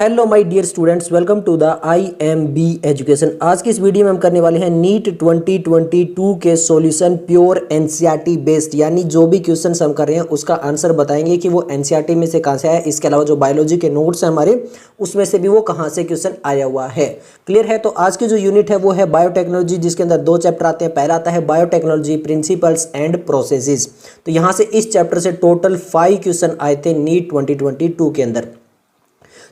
Hello my dear students, welcome to the IMB education. आज की इस वीडियो में हम करने वाले हैं नीट 2022 के सॉल्यूशन प्योर एनसीईआरटी बेस्ड, यानी जो भी क्वेश्चन हम कर रहे हैं उसका आंसर बताएंगे कि वो एनसीईआरटी में से कहाँ से आया। इसके अलावा जो बायोलॉजी के नोट्स हैं हमारे, उसमें से भी वो कहाँ से क्वेश्चन आया हुआ है। क्लियर है? तो आज की जो यूनिट है वो है बायोटेक्नोलॉजी, जिसके अंदर दो चैप्टर आते हैं। पहला आता है बायोटेक्नोलॉजी प्रिंसिपल्स एंड प्रोसेसेस। तो यहाँ से इस चैप्टर से टोटल 5 क्वेश्चन आए थे नीट 2022 के अंदर।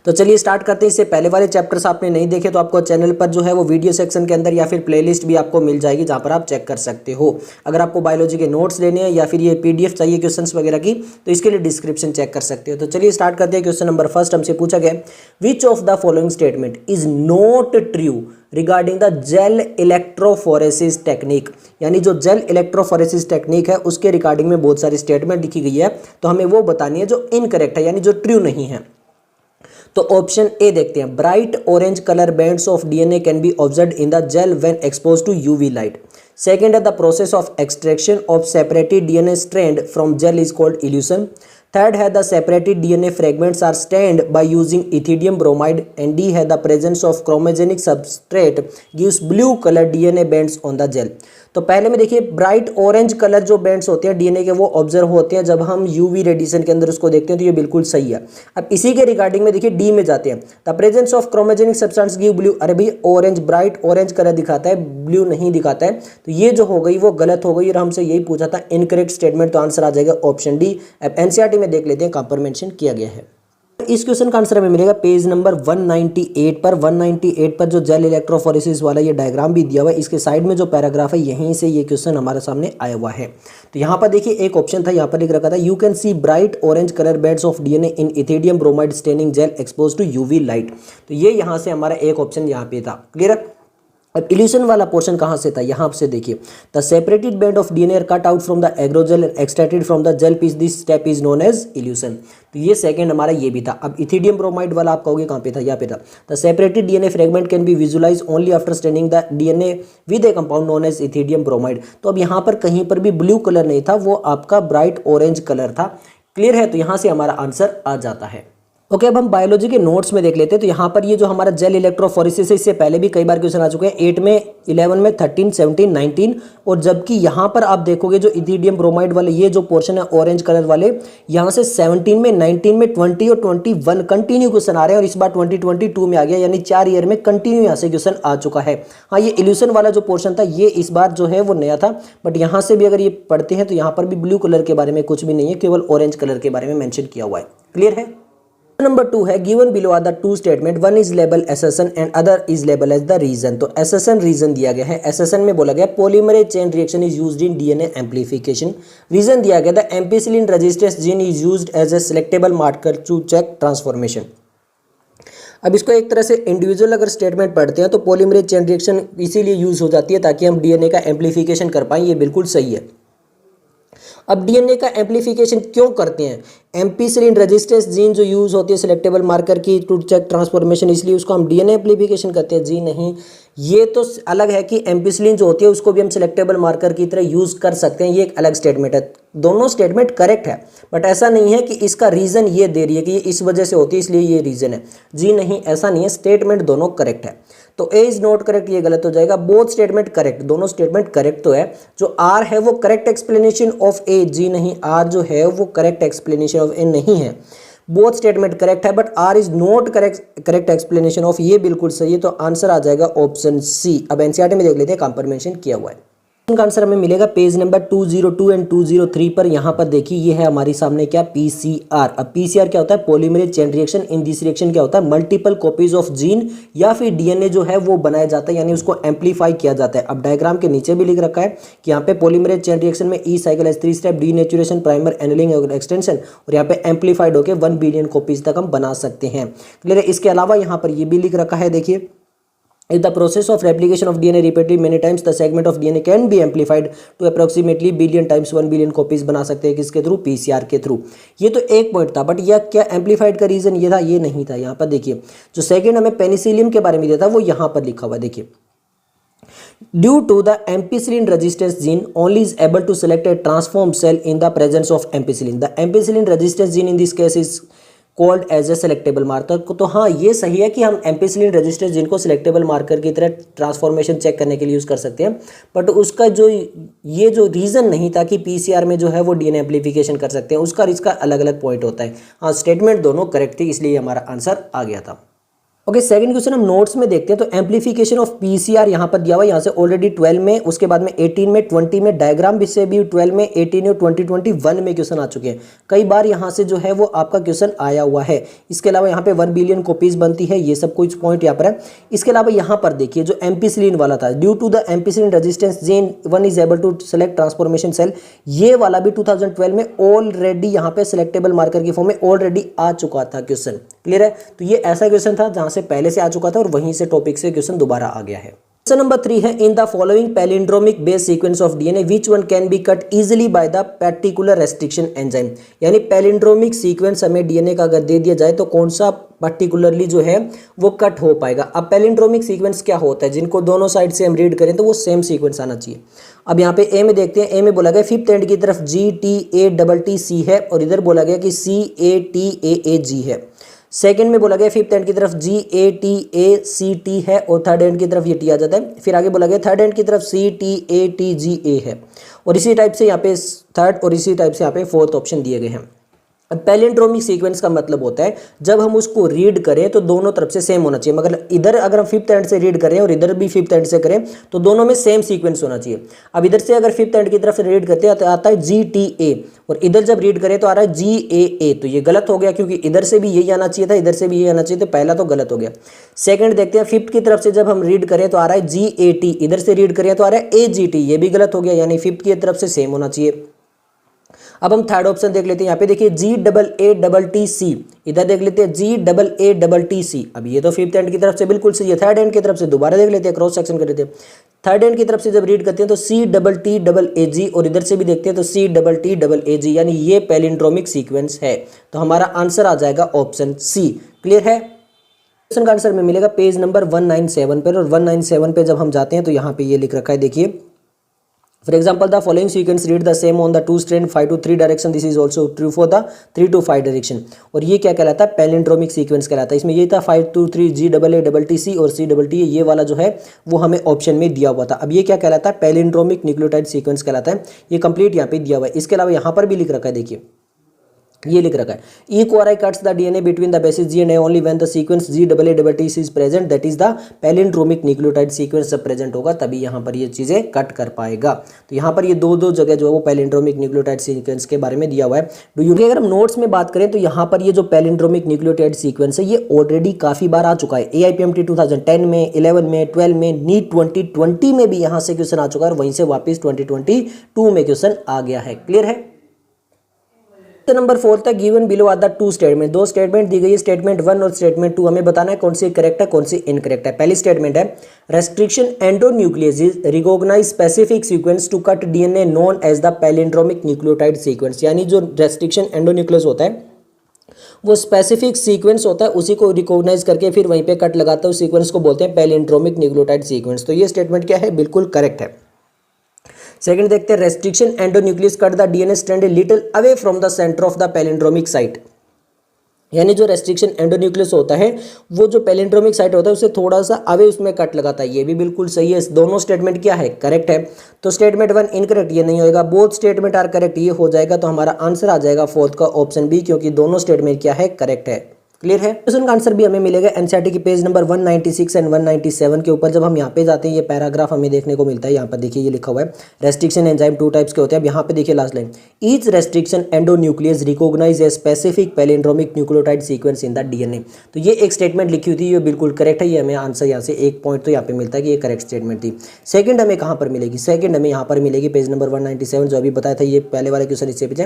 तो चलिए स्टार्ट करते हैं। इससे पहले वाले चैप्टर्स आपने नहीं देखे तो आपको चैनल पर जो है वो वीडियो सेक्शन के अंदर या फिर प्लेलिस्ट भी आपको मिल जाएगी, जहां पर आप चेक कर सकते हो। अगर आपको बायोलॉजी के नोट्स लेने हैं या फिर ये PDF चाहिए क्वेश्चंस वगैरह की, तो इसके लिए डिस्क्रिप्शन चेक कर सकते हो। तो चलिए स्टार्ट करते हैं। क्वेश्चन नंबर फर्स्ट हमसे पूछा गया, विच of the following statement is not true regarding the gel electrophoresis technique. यानी जो जेल इलेक्ट्रोफोरेसिस टेक्निक है उसके रिगार्डिंग में बहुत सारी स्टेटमेंट लिखी गई है, तो हमें वो बतानी है जो इनकरेक्ट है, यानी जो ट्रू नहीं है। तो ऑप्शन ए देखते हैं, bright orange colour bands of DNA can be observed in the gel when expose to UV light. Second है, the process of extraction of separated DNA strand from gel is called elution. Third है, the separated DNA fragments are stand by using ethidium bromide. And D है, the presence of chromogenic substrate gives blue colour DNA bands on the gel. तो पहले में देखिए, bright orange colour जो bands होते हैं DNA के, वो ऑब्जर्व होते हैं जब हम UV रेडिएशन के अंदर उसको देखते हैं, तो ये बिल्कुल सही है। अब इसी के रिगार्डिंग में देखिए डी में जाते हैं, the presence of chromogenic substance give blue. अरे भाई, ऑरेंज ब्राइट ऑरेंज कलर दिखाता है, ब्लू नहीं दिखाता है, तो ये जो हो गई वो गलत हो गई और हमसे यही पूछा था इनकरेक्ट स्टेटमेंट। तो आंसर आ जाएगा ऑप्शन डी। अब एनसीईआरटी में देख लेते हैं कहां पर मेंशन किया गया है। इस क्वेश्चन का आंसर हमें मिलेगा पेज नंबर 198 पर। 198 पर जो जेल इलेक्ट्रोफोरेसिस वाला ये डायग्राम भी दिया हुआ है, इसके साइड में जो पैराग्राफ है यहीं से ये क्वेश्चन हमारे सामने आया हुआ है। तो यहाँ पर देखिए एक ऑप्शन था, यहाँ पर लिख रखा था, you can see bright orange colour bands of DNA in ethidium bromide staining gel expose to UV light. तो ये यहाँ से हमारा एक ऑप्शन यहाँ पे था। क्लियर? अब इल्यूशन वाला पोर्शन कहाँ से था, यहाँ से देखिए, the separated band of DNA are cut out from the agarose gel and extracted from the gel piece, this step is known as elution. तो ये सेकंड हमारा ये भी था। अब इथिडियम ब्रोमाइड वाला आप कहोगे कहाँ पे था, यहाँ पे था, the separated DNA fragment can be visualise only after staining the DNA with a compound known as ethidium bromide. तो अब यहाँ पर कहीं पर भी ब्लू कलर नहीं था, वो आपका ब्राइट ऑरेंज कलर था। क्लियर है? तो यहाँ से हमारा आंसर आ जाता है। ओके, अब हम बायोलॉजी के नोट्स में देख लेते हैं। तो यहाँ पर ये जो हमारा जेल इलेक्ट्रोफोरेसिस है, इससे पहले भी कई बार क्वेश्चन आ चुके हैं, 8 में, 11 में, 13, 17, 19। और जबकि यहाँ पर आप देखोगे जो इथिडियम ब्रोमाइड वाले ये जो पोर्शन है ऑरेंज कलर वाले, यहाँ से 17 में, 19 में, 20 और 21 कंटिन्यू क्वेश्चन आ रहे हैं। और इस बार 2022 में आ गया, यानी 4 ईयर में कंटिन्यू यहाँ से क्वेश्चन आ चुका है। हाँ, ये इल्यूशन वाला जो पोर्शन था ये इस बार जो है वो नया था, बट यहाँ से भी अगर ये पढ़ते हैं तो यहाँ पर भी ब्लू कलर के बारे में कुछ भी नहीं है, केवल ऑरेंज कलर के बारे में मेंशन किया हुआ है। क्लियर है? नंबर 2 है, given below are the two statement, one is label assertion and other is label as the reason. तो एसेसन रीजन दिया गया है। एसेसन में बोला गया polymerase chain reaction is used in DNA amplification. Reason दिया गया the ampicillin resistance gene is used as a selectable marker to check transformation. अब इसको एक तरह से इंडिविजुअल अगर स्टेटमेंट पढ़ते हैं तो पॉलीमरेज चेन रिएक्शन इसीलिए यूज हो जाती है ताकि हम DNA का एम्प्लीफिकेशन कर पाएं, ये बिल्कुल सही है। अब DNA का एम्प्लीफिकेशन क्यों करते हैं? एम्पिसिलिन रेजिस्टेंस जीन जो यूज होती है सिलेक्टेबल मार्कर की टू चेक ट्रांसफॉर्मेशन, इसलिए उसको हम DNA एम्प्लीफिकेशन करते हैं। जी नहीं, ये तो अलग है कि एम्पिसिलिन जो होती है उसको भी हम सिलेक्टेबल मार्कर की तरह यूज कर सकते हैं, ये एक अलग स्टेटमेंट है। दोनों स्टेटमेंट करेक्ट है, बट ऐसा नहीं है कि इसका रीजन ये दे रही है कि ये इस वजह से होती है इसलिए ये रीजन है। जी नहीं, ऐसा नहीं है। स्टेटमेंट दोनों करेक्ट है। तो ए इज नॉट करेक्ट, ये गलत हो जाएगा। बोथ स्टेटमेंट करेक्ट, दोनों स्टेटमेंट करेक्ट तो है। जो आर है वो करेक्ट एक्सप्लेनेशन ऑफ ए, जी नहीं, आर जो है वो करेक्ट एक्सप्लेनेशन ऑफ ए नहीं है। बोथ स्टेटमेंट करेक्ट है, but R is not correct explanation of, ये बिल्कुल सही है। तो आंसर आ जाएगा ऑप्शन सी। अब एनसीईआरटी में देख लेते हैं कहां पर मेंशन किया हुआ है। इनका आंसर हमें मिलेगा पेज नंबर 202 एंड 203 पर। यहाँ पर देखिए ये है हमारी सामने क्या, PCR। अब PCR क्या होता है? Polymerase chain reaction. In this reaction क्या होता है? मल्टीपल कॉपीज ऑफ जीन या फिर DNA जो है वो बनाया जाता है, यानी उसको एम्पलीफाई किया जाता है। अब डायग्राम के नीचे भी लिख रखा है कि यहाँ पे पॉलीमरेज चेन रिएक्शन में each cycle has 3 step, denaturation, primer, annealing और एक्सटेंशन, और यहाँ पे एम्पलीफाइड होकर 1 बिलियन कॉपीज तक हम बना सकते हैं। क्लियर है? इसके अलावा यहाँ पर ये भी लिख रखा है, देखिए, in the process of replication of DNA repeated many times, the segment of DNA can be amplified to approximately billion times 1 billion copies बना सकते हैं। किसके थ्रू? PCR के थ्रू। ये तो एक पॉइंट था, बट यह क्या एम्पलीफाइड का रीजन ये था? ये नहीं था। यहाँ पर देखिए जो सेकंड हमें पेनिसिलियम के बारे में दिया था वो यहाँ पर लिखा हुआ है, देखिए, due to the ampicillin resistance gene only is able to select a transform cell in the presence of ampicillin. The ampicillin resistance gene in this case is called as a selectable marker. तो हाँ, ये सही है कि हम ampicillin resistance जिनको selectable marker की तरह ट्रांसफॉर्मेशन चेक करने के लिए यूज़ कर सकते हैं, बट उसका जो ये जो रीज़न नहीं था कि पीसीआर में जो है वो डीएनए एम्प्लीफिकेशन कर सकते हैं, उसका इसका अलग अलग पॉइंट होता है। हाँ, स्टेटमेंट दोनों करेक्ट थी, इसलिए हमारा आंसर आ गया था। ओके, सेकंड क्वेश्चन हम नोट्स में देखते हैं। तो एम्प्लीफिकेशन ऑफ पीसीआर यहाँ पर दिया हुआ है, यहाँ से ऑलरेडी 12 में, उसके बाद में 18 में, 20 में, डायग्राम भी से भी 12 में, 18 और 2021 में क्वेश्चन आ चुके हैं। कई बार यहाँ से जो है वो आपका क्वेश्चन आया हुआ है। इसके अलावा यहाँ पे 1 बिलियन कॉपीज बनती है, ये सब कुछ पॉइंट यहाँ पर है। इसके अलावा यहाँ पर देखिए जो एम्पिसिलिन वाला था, due to the ampicillin resistance gene 1 is able to select transformation cell, ये वाला भी 2012 में ऑलरेडी यहाँ पे सिलेक्टेबल मार्कर की फॉर्म में ऑलरेडी आ चुका था क्वेश्चन। क्लियर है? तो ये ऐसा क्वेश्चन था जहां से पहले से आ चुका था और वहीं से टॉपिक से क्वेश्चन दोबारा आ गया है। क्वेश्चन नंबर 3 है, in the following palindromic base sequence of DNA which one can be cut easily by the particular restriction enzyme. यानी पैलिंड्रोमिक सीक्वेंस हमें डीएनए का अगर दे दिया जाए तो कौन सा पर्टिकुलरली जो है वो कट हो पाएगा। अब पैलिंड्रोमिक सीक्वेंस क्या होता है, जिनको दोनों साइड से हम रीड करें तो वो सेम सीक्वेंस आना चाहिए। अब यहाँ पे ए में देखते हैं, ए में बोला गया फिफ्थ एंड की तरफ GTATTC है और इधर बोला गया कि CATAAG है। सेकंड में बोला गया फिफ्थ एंड की तरफ GATACT है और थर्ड एंड की तरफ ये टी आ जाता है। फिर आगे बोला गया थर्ड एंड की तरफ CTATGA है और इसी टाइप से यहाँ पे थर्ड और इसी टाइप से यहाँ पे फोर्थ ऑप्शन दिए गए हैं। अब पैलिंड्रोमिक सीक्वेंस का मतलब होता है जब हम उसको रीड करें तो दोनों तरफ से सेम होना चाहिए, मगर इधर अगर हम फिफ्थ एंड से रीड करें और इधर भी फिफ्थ एंड से करें तो दोनों में सेम सीक्वेंस होना चाहिए। अब इधर से अगर फिफ्थ एंड की तरफ से रीड करते हैं तो आता है GTA और इधर जब रीड करें तो आ रहा है GAA, तो ये गलत हो गया क्योंकि इधर से भी यही आना चाहिए था, इधर से भी यही आना चाहिए, तो पहला तो गलत हो गया। सेकंड देखते हैं, फिफ्थ की तरफ से जब हम रीड करें तो आ रहा है GAT, इधर से रीड करें तो आ रहा है AGT, ये भी गलत हो गया, यानी फिफ्थ की तरफ से सेम होना चाहिए। अब हम थर्ड ऑप्शन देख लेते हैं, यहाँ पे देखिए GAATC, इधर देख लेते हैं GAATC। अब ये तो फिफ्थ एंड की तरफ से बिल्कुल सही है, थर्ड एंड की तरफ से दोबारा देख लेते हैं, क्रॉस सेक्शन कर लेते हैं। थर्ड एंड की तरफ से जब रीड करते हैं तो CTTAG और इधर से भी देखते हैं तो CTTAG, यानी ये पैलिंड्रोमिक सीक्वेंस है। तो हमारा आंसर आ जाएगा ऑप्शन C। क्लियर है? क्वेश्चन का आंसर में मिलेगा पेज नंबर 197 पर, और 197 पे जब हम जाते हैं तो यहाँ पे ये लिख रखा है, देखिए For example, the following sequence read the same on the 2 strand 5 to 3 direction. This is also true for the 3 to 5 direction. और ये क्या कहलाता है? पैलिंड्रोमिक सीक्वेंस कहलाता है। इसमें ये था 5 to 3 GAATC और CTT, ये वाला जो है वो हमें ऑप्शन में दिया हुआ था। अब ये क्या कहलाता है? पैलिंड्रोमिक न्यूक्लियोटाइड सीक्वेंस कहलाता है। ये कंप्लीट यहाँ पे दिया हुआ है। इसके अलावा यहाँ पर भी लिख रखा है, देखिए ये लिख रखा है, E-QRI cuts the DNA between the bases G and A only when the sequence GAATC is present, that is the palindromic nucleotide sequence जब प्रेजेंट होगा तभी यहाँ पर ये चीज़ें कट कर पाएगा। तो यहाँ पर ये दो जगह जो है वो पैलिंड्रोमिक न्यूक्लियोटाइड सीक्वेंस के बारे में दिया हुआ है। अगर हम नोट्स में बात करें तो यहाँ पर ये जो पैलिंड्रोमिक न्यूक्लियोटाइड सीक्वेंस है ये ऑलरेडी काफ़ी बार आ चुका है। AIPMT 2010 में, 11 में, 12 में, नीट 2020 में भी यहाँ से क्वेश्चन आ चुका है और वहीं से वापस 2022 में क्वेश्चन आ गया है। क्लियर है? नंबर 4 था, given below are the 2 statement. 2 statement दी गई है, स्टेटमेंट 1 और स्टेटमेंट 2। हमें बताना है कौन सी करेक्ट है कौन सी इनकरेक्ट है। पहली स्टेटमेंट है, restriction endonucleases recognize specific sequence to cut DNA known as the palindromic nucleotide sequence. यानी जो रेस्ट्रिक्शन एंडोन्यूक्लियस होता है वो स्पेसिफिक सीक्वेंस होता है, उसी को रिकॉग्नाइज करके फिर वहीं पे कट लगाता है, उस सीक्वेंस को बोलते हैं पैलिंड्रोमिक न्यूक्लियोटाइड सीक्वेंस। तो ये स्टेटमेंट क्या है? बिल्कुल करेक्ट है। सेकंड देखते हैं, restriction endonuclease cut the DNA strand little away from the centre of the palindromic site. यानी जो रेस्ट्रिक्शन एंडोन्यूक्लियस होता है वो जो पैलिंड्रोमिक साइट होता है उससे थोड़ा सा अवे उसमें कट लगाता है। ये भी बिल्कुल सही है। दोनों स्टेटमेंट क्या है? करेक्ट है। तो स्टेटमेंट 1 इनकरेक्ट, ये नहीं होएगा। बोथ स्टेटमेंट आर करेक्ट, ये हो जाएगा। तो हमारा आंसर आ जाएगा फोर्थ का ऑप्शन बी, क्योंकि दोनों स्टेटमेंट क्या है? करेक्ट है। क्लियर है? क्वेश्चन का आंसर भी हमें मिलेगा एनसीईआरटी की पेज नंबर 196 एंड 197 के ऊपर। जब हम यहाँ पे जाते हैं ये पैराग्राफ हमें देखने को मिलता है। यहाँ पर देखिए ये लिखा हुआ है, रेस्ट्रिक्शन एंजाइम 2 टाइप्स के होते हैं। अब यहाँ पे देखिए last line, each restriction endonuclease recognise a specific palindromic nucleotide sequence in the DNA. तो ये एक स्टेटमेंट लिखी हुई थी, ये बिल्कुल करेक्ट है। ये हमें आंसर यहाँ से 1 पॉइंट तो यहाँ पे मिलता है कि ये करेक्ट स्टेटमेंट थी। सेकंड हमें कहाँ पर मिलेगी? सेकंड हमें यहाँ पर मिलेगी पेज नंबर 197, जो अभी बताया था, ये पहले वाले क्वेश्चन इससे पीछे।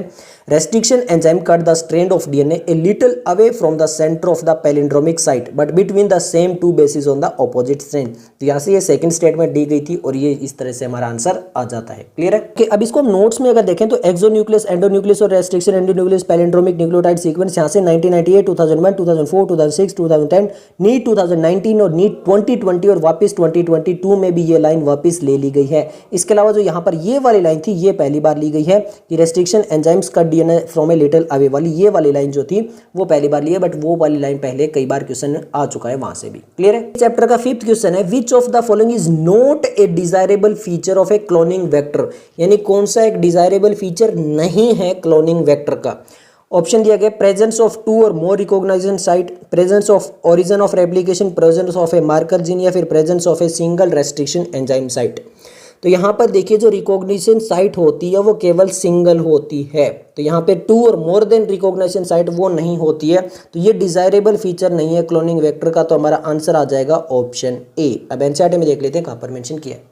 Restriction enzyme cut the strand of DNA a little away from the centre of the palindromic site but between the same two bases on the opposite strands. तो यहाँ से ये सेकंड स्टेटमेंट दी गई थी और ये इस तरह से हमारा आंसर आ जाता है। क्लियर है कि अब इसको हम नोट्स में अगर देखें तो एक्सोन्यूक्लियस, एंडोन्यूक्लियस और restriction endonuclease palindromic nucleotide sequence यहाँ से 1998, 2001, 2004, 2006, 2010, नीट 2019 और नीट 2020 और वापस 2022 में भी ये लाइन वापस ले ली गई है। इसके अलावा जो यहाँ पर ये वाली लाइन थी ये पहली बार ली गई है कि restriction enzymes cut DNA from A little away वाली, ये वाली लाइन जो थी वो पहली बार ली है, बट वो वाली लाइन पहले कई बार क्वेश्चन आ चुका है वहां से भी। क्लियर है। चैप्टर का 5th क्वेश्चन है विच of the following is not a desirable feature of A cloning vector, यानी कौन सा एक डिजायरेबल फीचर नहीं है क्लोनिंग वेक्टर का। ऑप्शन दिया गया प्रेजेंस ऑफ 2 और more recognition site, presence of origin of replication, presence of a marker gene या फिर presence of a single restriction enzyme site. तो यहाँ पर देखिए जो रिकॉग्निशन साइट होती है वो केवल सिंगल होती है, तो यहाँ पे 2 और मोर देन रिकॉग्निशन साइट वो नहीं होती है, तो ये डिजायरेबल फीचर नहीं है क्लोनिंग वेक्टर का। तो हमारा आंसर आ जाएगा ऑप्शन ए। अब एनसीईआरटी में देख लेते हैं कहाँ पर मेंशन किया है।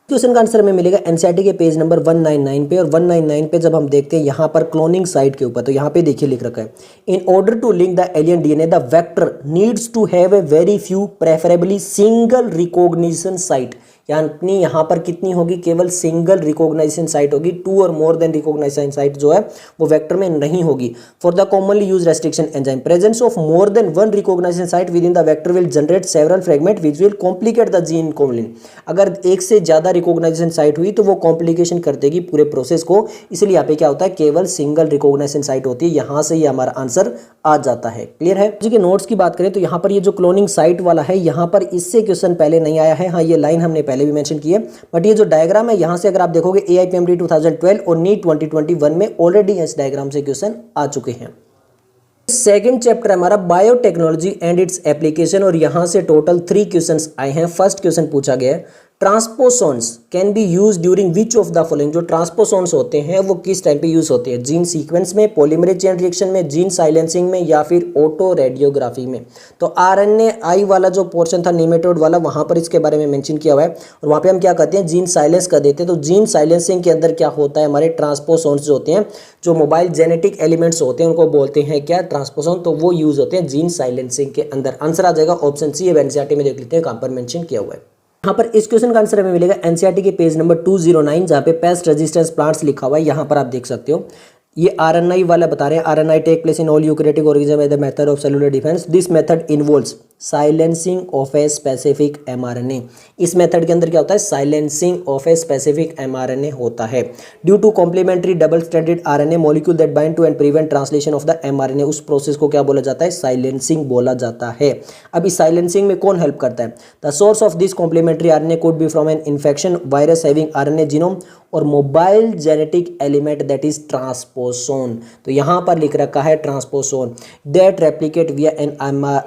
क्वेश्चन का आंसर हमें मिलेगा एनसीईआरटी के पेज नंबर 199 पे, और 199 पे जब हम देखते हैं यहाँ पर क्लोनिंग साइट के ऊपर, तो यहाँ पे देखिए लिख रखा है in order to link the alien DNA the vector needs to have a very few preferably single recognition site, यानी यहाँ पर कितनी होगी, केवल सिंगल रिकॉग्नाइजेशन साइट होगी, 2 और मोर देन रिकॉग्नाइजेशन साइट जो है वो वेक्टर में नहीं होगी। For the commonly use restriction enzyme presence of more than 1 recognition site within the vector will generate several fragment which will complicate the gene cloning. अगर एक से ज्यादा रिकॉग्नाइजेशन साइट हुई तो वो कॉम्प्लिकेशन कर देगी पूरे प्रोसेस को, इसलिए यहाँ पे क्या होता है केवल सिंगल रिकॉग्नाइजेशन साइट होती है। यहाँ से ये हमारा आंसर आ जाता है। क्लियर है जी। के नोट्स की बात करें तो यहाँ पर ये जो क्लोनिंग साइट वाला है यहाँ पर इससे क्वेश्चन पहले नहीं आया है। हाँ, ये लाइन हमने पहले भी मेंशन की है, बट ये जो डायग्राम है यहाँ से अगर आप देखोगे AIPMD 2012 और नीट 2021 में ऑलरेडी इस डायग्राम से क्वेश्चन आ चुके हैं। सेकेंड चैप्टर है हमारा बायोटेक्नोलॉजी एंड इट्स एप्लीकेशन, और यहाँ से टोटल 3 क्वेश्चंस आए हैं। फर्स्ट क्वेश्चन पूछा गया है transposons can be use during which of the following. जो ट्रांसपोसोन्स होते हैं वो किस टाइम पे यूज होते हैं, जीन सीक्वेंस में, पॉलीमरेज चेन रिएक्शन में, जीन साइलेंसिंग में या फिर ऑटो रेडियोग्राफी में। तो RNAi वाला जो पोर्शन था नेमेटोड वाला वहां पर इसके बारे में मेंशन किया हुआ है, और वहां पे हम क्या करते हैं जीन साइलेंस कर देते हैं। तो जीन साइलेंसिंग के अंदर क्या होता है, हमारे ट्रांसपोसोन्स जो होते हैं, जो मोबाइल जेनेटिक एलिमेंट्स होते हैं उनको बोलते हैं क्या, ट्रांसपोसोन, तो वो यूज होते हैं जीन साइलेंसिंग के अंदर। आंसर आ जाएगा ऑप्शन सी। एनसीईआरटी में देख लेते हैं कहां पर मेंशन किया हुआ है। यहाँ पर इस क्वेश्चन का आंसर हमें मिलेगा एनसीईआरटी के पेज नंबर 209 जहाँ पे पेस्ट रेजिस्टेंस प्लांट्स लिखा हुआ है। यहाँ पर आप देख सकते हो ये RNAi वाला बता रहे हैं, RNAi take place in all eukaryotic organism as the method of cellular defence. This method involves silencing of a specific mRNA। इस मेथड के अंदर क्या होता है, silencing of a specific mRNA होता है। Due to complementary double stranded RNA molecule that bind to and prevent translation of the mRNA, उस process को क्या बोला जाता है, साइलेंसिंग बोला जाता है। अब इस साइलेंसिंग में कौन हेल्प करता है, the source of this complementary RNA could be from an infection virus having RNA genome और mobile genetic element that is transposon. तो यहाँ पर लिख रखा है transposon that replicate via an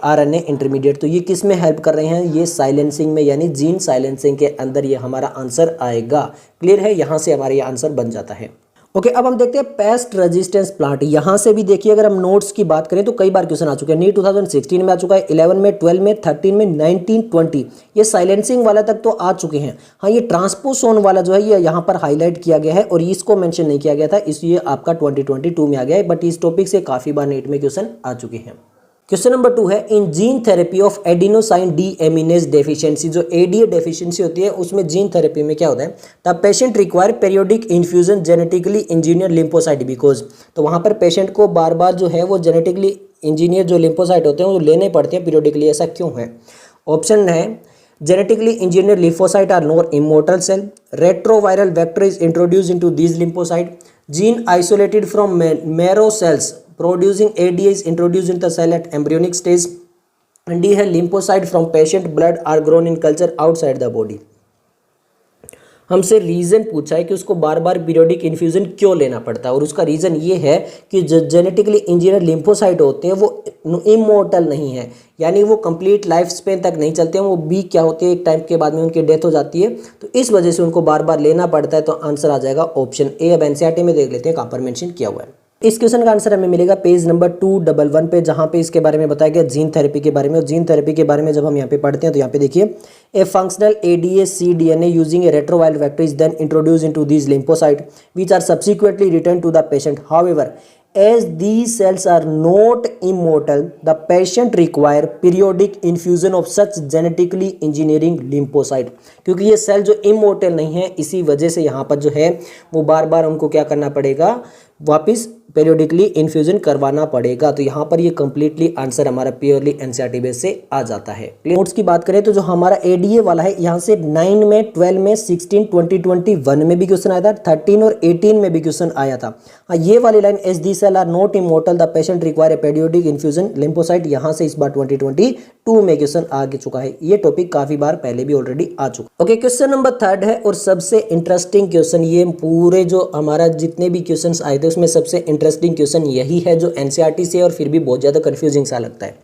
RNA intermediate. तो ये किस में हेल्प कर रहे हैं, ये साइलेंसिंग में, यानी जीन साइलेंसिंग के अंदर ये हमारा आंसर आएगा। क्लियर है, यहाँ से हमारा ये आंसर बन जाता है। ओके, अब हम देखते हैं पेस्ट रेजिस्टेंस प्लांट। यहाँ से भी देखिए अगर हम नोट्स की बात करें तो कई बार क्वेश्चन आ चुके हैं। नीट 2016 में आ चुका है, 11 में, 12 में, 13 में, 19, 20, ये साइलेंसिंग वाला तक तो आ चुके हैं। हाँ, ये ट्रांसपोसोन वाला जो है ये यहाँ पर हाईलाइट किया गया है और इसको मेंशन नहीं किया गया था, इसलिए आपका 2022 में आ गया है, बट इस टॉपिक से काफी बार नीट में क्वेश्चन आ चुके हैं। क्वेश्चन नंबर 2 है in gene therapy of adenosine deaminase deficiency. जो ADA डेफिशिएंसी होती है उसमें जीन थेरेपी में क्या होता है, the patient require periodic infusion genetically engineer lymphocyte because. तो वहाँ पर पेशेंट को बार बार जो है वो जेनेटिकली इंजीनियर जो लिम्फोसाइट होते हैं वो लेने पड़ते हैं पीरियोडिकली। ऐसा क्यों है? ऑप्शन है genetically engineered lymphocyte are not immortal cell, retroviral vector is introduced into these lymphocyte, gene isolated from marrow cells producing ADA is introduced in the cell at embryonic stage, and D है lymphocyte from patient blood are grown in culture outside the body। हमसे reason पूछा है कि उसको बार बार periodic infusion क्यों लेना पड़ता है, और उसका रीज़न ये है कि जो जेनेटिकली इंजीनियर लिम्फोसाइट होते हैं वो इमोर्टल नहीं है, यानी वो कंप्लीट लाइफ स्पेन तक नहीं चलते हैं, वो भी क्या होते हैं एक टाइम के बाद में उनकी डेथ हो जाती है, तो इस वजह से उनको बार बार लेना पड़ता है। तो आंसर आ जाएगा ऑप्शन ए। अब एनसीईआरटी में देख लेते हैं कहाँ पर मेंशन किया हुआ है। इस क्वेश्चन का आंसर हमें मिलेगा पेज नंबर 211 पे, जहाँ पे इसके बारे में बताया गया जीन थेरेपी के बारे में। और जीन थेरेपी के बारे में जब हम यहाँ पे पढ़ते हैं तो यहाँ पे देखिए a functional ADA-C DNA using a retroviral vector is then introduce into these lymphocyte which are subsequently return to the patient. However As these cells are not immortal, the patient require periodic infusion of such genetically engineering lymphocyte। क्योंकि ये cell जो immortal नहीं है, इसी वजह से यहाँ पर जो है वो बार बार उनको क्या करना पड़ेगा, वापस पेरियोडिकली इन्फ्यूजन करवाना पड़ेगा। तो यहाँ पर ये कंप्लीटली आंसर हमारा प्योरली एनसीईआरटी बेस से आ जाता है। नोट्स की बात करें तो जो हमारा एडीए वाला है, यहाँ से 9 में, 12 में, 16, 2021 में भी क्वेश्चन आया था, 13 और 18 में भी क्वेश्चन आया था। हाँ, ये वाली line as the cell are not immortal, the patient require a periodic infusion lymphocyte, यहाँ से इस बार 2022 में क्वेश्चन आ चुका है। ये टॉपिक काफी बार पहले भी ऑलरेडी आ चुका। ओके, क्वेश्चन नंबर 3 है और सबसे इंटरेस्टिंग क्वेश्चन, ये पूरे जो हमारा जितने भी क्वेश्चन आए थे उसमें सबसे इंटरेस्टिंग क्वेश्चन यही है जो एनसीईआरटी से और फिर भी बहुत ज्यादा कंफ्यूजिंग सा लगता है।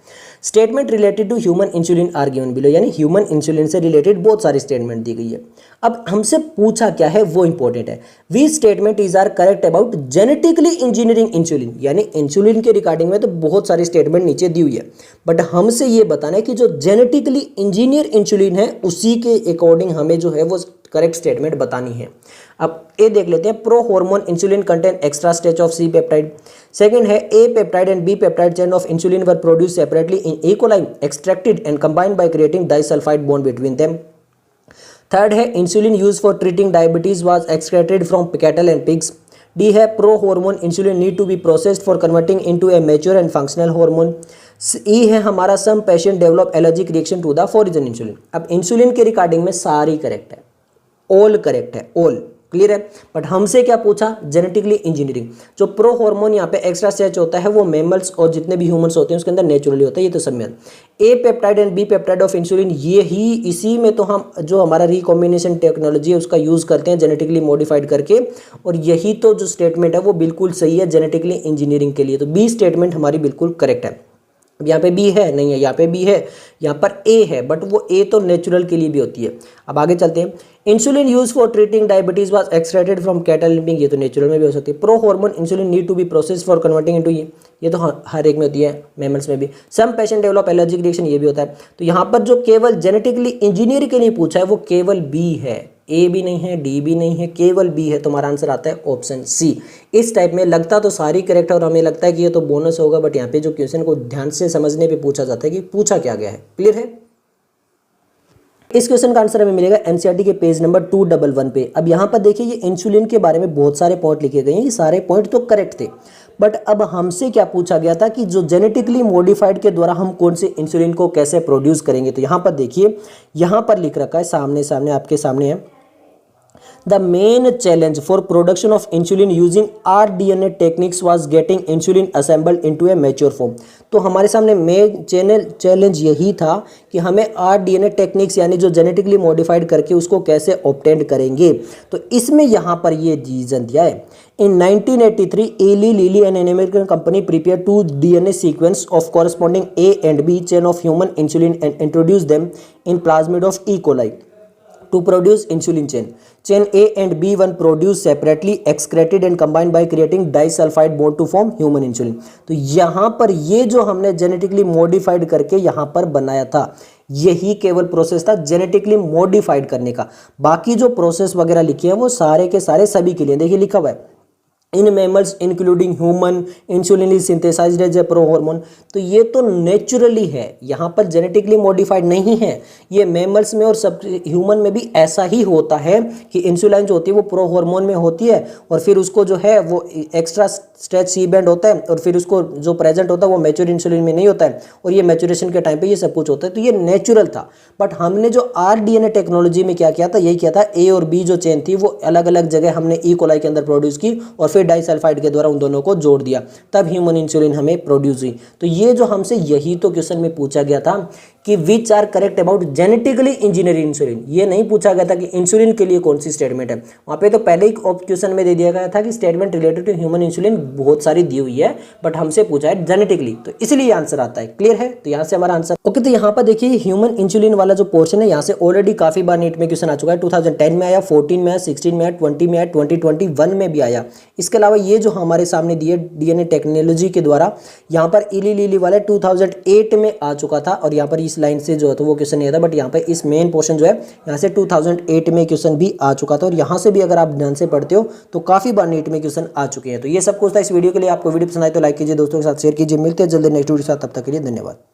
Statement related to human insulin are given below, यानी ह्यूमन इंसुलिन से रिलेटेड बहुत सारी स्टेटमेंट दी गई है। अब हमसे पूछा क्या है वो इंपॉर्टेंट है। We statement is are correct about genetically engineering insulin, यानी इंसुलिन के रिगार्डिंग में तो बहुत सारी स्टेटमेंट नीचे दी हुई है, बट हमसे ये बताना है कि जो जेनेटिकली इंजीनियर इंसुलिन है उसी के अकॉर्डिंग हमें जो है वो करेक्ट स्टेटमेंट बतानी है। अब ए देख लेते हैं, pro hormone insulin contain extra stage of C peptide. Second है, A peptide and B peptide chain of insulin were produce separately in E coli, extracted and combined by creating disulfide bond between them. Third है, insulin use for treating diabetes was excreted from cattle and pigs. D है, pro hormone insulin need to be processed for converting into a mature and functional hormone. E है हमारा, some patient develop allergic reaction to the foreign insulin. अब insulin के regarding में सारी correct है, all correct है, all clear है। But हमसे क्या पूछा, जेनेटिकली इंजीनियरिंग। जो प्रो हार्मोन यहाँ पे एक्स्ट्रा स्टेज होता है वो मेमल्स और जितने भी ह्यूमंस होते हैं उसके अंदर नेचुरली होता है, ये तो सब में। A peptide and B peptide of insulin, ये ही इसी में तो हम जो हमारा रिकॉम्बिनेशन टेक्नोलॉजी है उसका यूज करते हैं जेनेटिकली मॉडिफाइड करके, और यही तो जो स्टेटमेंट है वो बिल्कुल सही है जेनेटिकली इंजीनियरिंग के लिए। तो बी स्टेटमेंट हमारी बिल्कुल करेक्ट है। अब यहाँ पे बी है नहीं है, यहाँ पे बी है, यहाँ पर ए है, बट वो ए तो नेचुरल के लिए भी होती है। अब आगे चलते हैं, insulin use for treating diabetes was extracted from cattle लिम्पिंग, ये तो नेचुरल में भी हो सकती है। Pro hormone insulin need to be process for converting into, ये तो हर एक में होती है, मैमल्स में भी। Some patient develop allergic reaction, ये भी होता है। तो यहाँ पर जो केवल जेनेटिकली इंजीनियर के लिए पूछा है वो केवल बी है, ए भी नहीं है, डी भी नहीं है, केवल बी है। तुम्हारा आंसर आता है ऑप्शन सी। इस टाइप में लगता तो सारी करेक्ट है और हमें लगता है कि ये तो बोनस होगा, बट यहाँ पे जो क्वेश्चन को ध्यान से समझने पे पूछा जाता है कि पूछा क्या गया है। क्लियर है। इस क्वेश्चन का आंसर हमें मिलेगा एनसीईआरटी के पेज नंबर 211 पे। अब यहाँ पर देखिए, ये इंसुलिन के बारे में बहुत सारे पॉइंट लिखे गए हैं, ये सारे पॉइंट तो करेक्ट थे, बट अब हमसे क्या पूछा गया था कि जो जेनेटिकली मॉडिफाइड के द्वारा हम कौन से इंसुलिन को कैसे प्रोड्यूस करेंगे। तो यहाँ पर देखिए, यहाँ पर लिख रखा है, सामने आपके सामने है, The main challenge for production of insulin using rDNA techniques was getting insulin assembled into a mature form। तो हमारे सामने मेन चैलेंज यही था कि हमें rDNA टेक्निक्स यानी जो जेनेटिकली मॉडिफाइड करके उसको कैसे ऑब्टेन करेंगे। तो इसमें यहाँ पर ये रीजन दिया है। In 1983, Eli Lilly and an American company prepared two DNA sequence of corresponding A and B chain of human insulin and introduced them in plasmid of E. coli to produce insulin chain. Chain A and B1 produced separately, excreted and combined by creating disulfide bond to form human insulin। तो यहाँ पर ये जो हमने genetically modified करके यहाँ पर बनाया था, यही केवल प्रोसेस था जेनेटिकली मॉडिफाइड करने का। बाकी जो प्रोसेस वगैरह लिखे हैं वो सारे के सारे सभी के लिए, देखिए लिखा हुआ है, in mammals including human insulin is synthesised as a pro hormone. तो ये तो नेचुरली है, यहाँ पर जेनेटिकली मॉडिफाइड नहीं है। ये मेमल्स में और सब ह्यूमन में भी ऐसा ही होता है कि इंसुलिन जो होती है वो प्रो हार्मोन में होती है, और फिर उसको जो है वो एक्स्ट्रा स्ट्रेच सी बैंड होता है, और फिर उसको जो प्रेजेंट होता है वो मैच्योर इंसुलिन में नहीं होता है, और ये मैच्योरेशन के टाइम पे ये सब कुछ होता है। तो ये नेचुरल था, बट हमने जो rDNA टेक्नोलॉजी में क्या किया था, यही किया था, ए और बी जो चेन थी वो अलग अलग जगह हमने ई कोलाई के अंदर प्रोड्यूस की और फिर डाइसल्फाइड के द्वारा उन दोनों को जोड़ दिया, तब ह्यूमन इंसुलिन हमें प्रोड्यूस हुई। तो ये जो हमसे यही तो क्वेश्चन में पूछा गया था कि which are correct about genetically engineer insulin. ये नहीं पूछा गया था कि इंसुलिन के लिए कौन सी स्टेटमेंट है, वहाँ पे तो पहले ही क्वेश्चन में दे दिया गया था कि statement related to human insulin बहुत सारी दी हुई है, बट हमसे पूछा है जेनेटिकली, तो इसलिए आंसर आता है। क्लियर है। तो यहाँ से हमारा आंसर ओके। तो यहाँ पर देखिए, ह्यूमन इंसुलिन वाला जो पोर्शन है यहाँ से ऑलरेडी काफी बार नीट में क्वेश्चन आ चुका है। 2010 में आया, 14 में आया, 16 में आया, 20 में आया, 2021 में भी आया। इसके अलावा ये जो हमारे सामने दिए डीएनए टेक्नोलॉजी के द्वारा यहाँ पर इली लिली वाले 2008 में आ चुका था, और यहाँ पर इस लाइन से जो है तो वो क्वेश्चन नहीं आता, बट यहाँ पे इस मेन पोर्शन जो है यहाँ से 2008 में क्वेश्चन भी आ चुका था, और यहाँ से भी अगर आप ध्यान से पढ़ते हो तो काफी बार नीट में क्वेश्चन आ चुके हैं। तो ये सब कुछ था इस वीडियो के लिए। आपको वीडियो पसंद आए तो लाइक कीजिए, दोस्तों के साथ शेयर कीजिए। मिलते हैं जल्दी नेक्स्ट वीडियो के साथ, तब तक के लिए धन्यवाद।